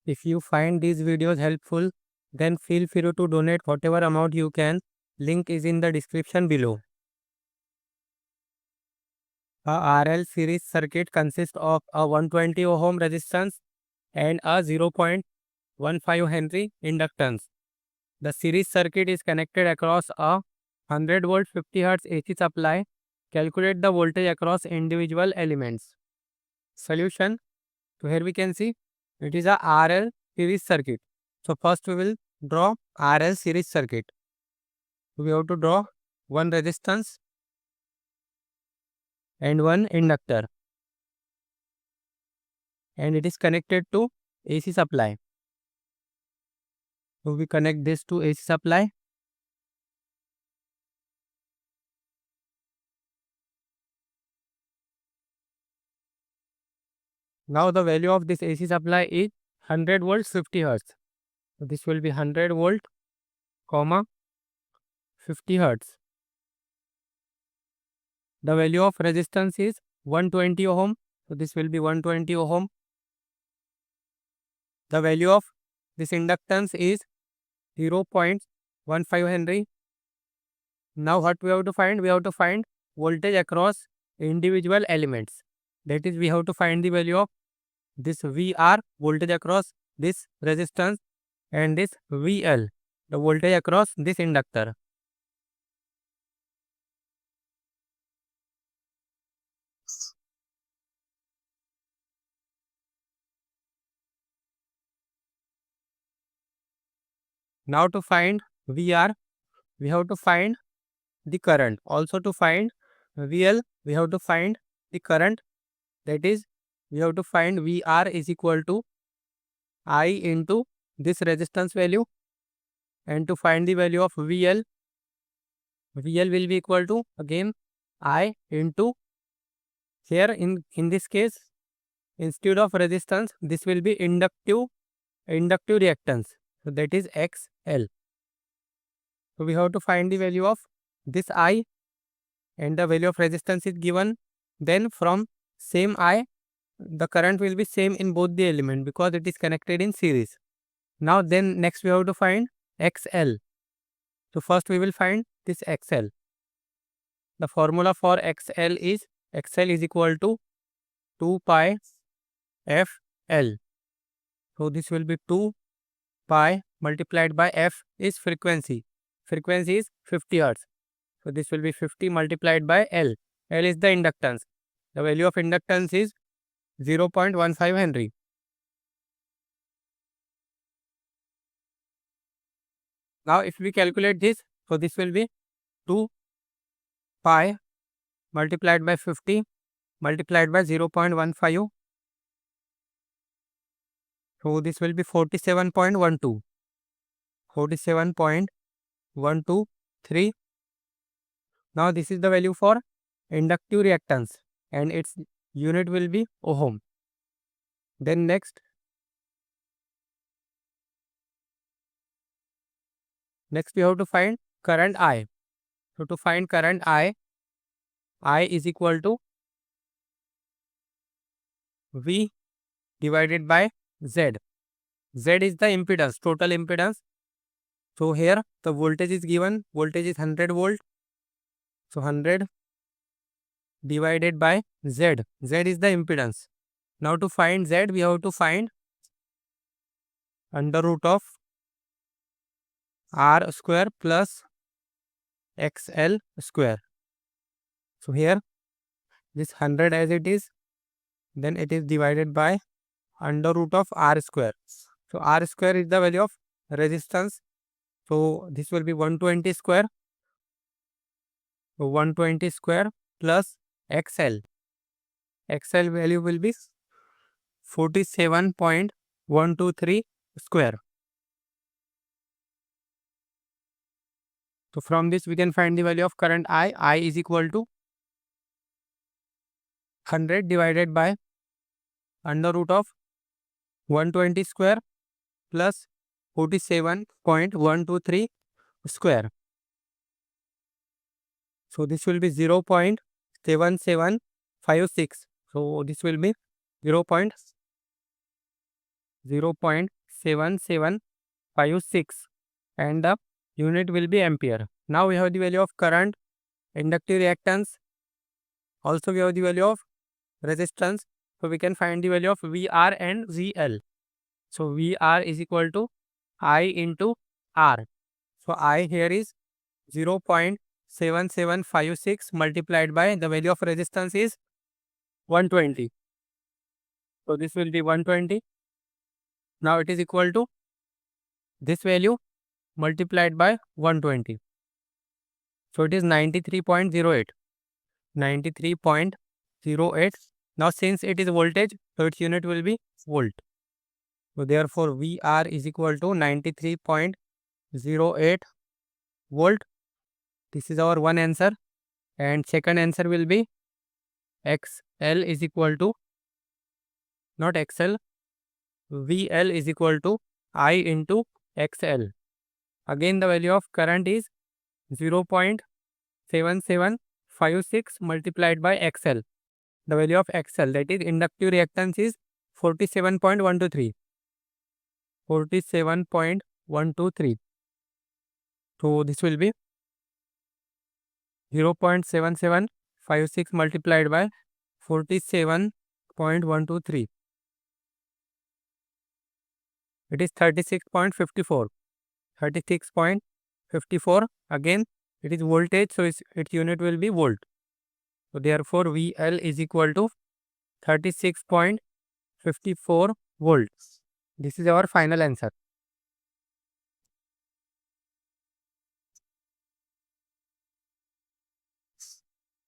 If you find these videos helpful, then feel free to donate whatever amount you can. Link is in the description below. A RL series circuit consists of a 120 ohm resistance and a 0.15 Henry inductance. The series circuit is connected across a 100 volt 50 Hz AC supply. Calculate the voltage across individual elements. Solution. So here we can see it is a RL series circuit. So first we will draw RL series circuit. We have to draw one resistance and one inductor, and it is connected to AC supply. So we connect this to AC supply. Now the value of this AC supply is 100 volts 50 Hz. So this will be 100 volt, comma 50 Hz. The value of resistance is 120 ohm. So this will be 120 ohm. The value of this inductance is 0.15 Henry. Now what we have to find? We have to find voltage across individual elements. That is, we have to find the value of this VR, voltage across this resistance, and this VL, the voltage across this inductor. Now to find VR, we have to find the current. Also to find VL, we have to find the current. That is, we have to find VR is equal to I into this resistance value, and to find the value of VL, VL will be equal to again I into, here in this case, instead of resistance, this will be inductive reactance. So that is XL. So we have to find the value of this I, and the value of resistance is given. Then from same I, the current will be same in both the element because it is connected in series. Now then next we have to find XL. So first we will find this XL. The formula for XL is equal to 2 pi FL. So this will be 2 pi multiplied by F is frequency. Frequency is 50 Hz. So this will be 50 multiplied by L. L is the inductance. The value of inductance is 0.15 Henry. Now if we calculate this, so this will be 2 pi multiplied by 50 multiplied by 0.15. So this will be 47.12. 47.123. Now this is the value for inductive reactance, and its unit will be ohm. Then next we have to find current I. So to find current I is equal to V divided by Z. Z is the impedance, total impedance. So here the voltage is given, voltage is 100 volt. So 100 divided by Z. Z is the impedance. Now to find Z, we have to find under root of R square plus XL square. So here this 100 as it is, then it is divided by under root of R square. So R square is the value of resistance. So this will be 120 square. So 120 square plus XL. XL value will be 47.123 square. So from this we can find the value of current I. I is equal to 100 divided by under root of 120 square plus 47.123 square. So this will be 0.7756. So this will be 0.7756. 0.7756 and the unit will be ampere. Now we have the value of current, inductive reactance. Also we have the value of resistance. So we can find the value of VR and VL. So VR is equal to I into R. So I here is 0.7756 multiplied by the value of resistance is 120. So this will be 120. Now it is equal to this value multiplied by 120. So it is 93.08. 93.08. Now since it is voltage, so its unit will be volt. So therefore VR is equal to 93.08 volt. This is our one answer. And second answer will be XL is equal to, not XL, VL is equal to I into XL. Again the value of current is 0.7756 multiplied by XL. The value of XL, that is inductive reactance, is 47.123. 47.123. So this will be 0.7756 multiplied by 47.123. It is 36.54. 36.54. Again, it is voltage, so its unit will be volt. So therefore, VL is equal to 36.54 volts. This is our final answer.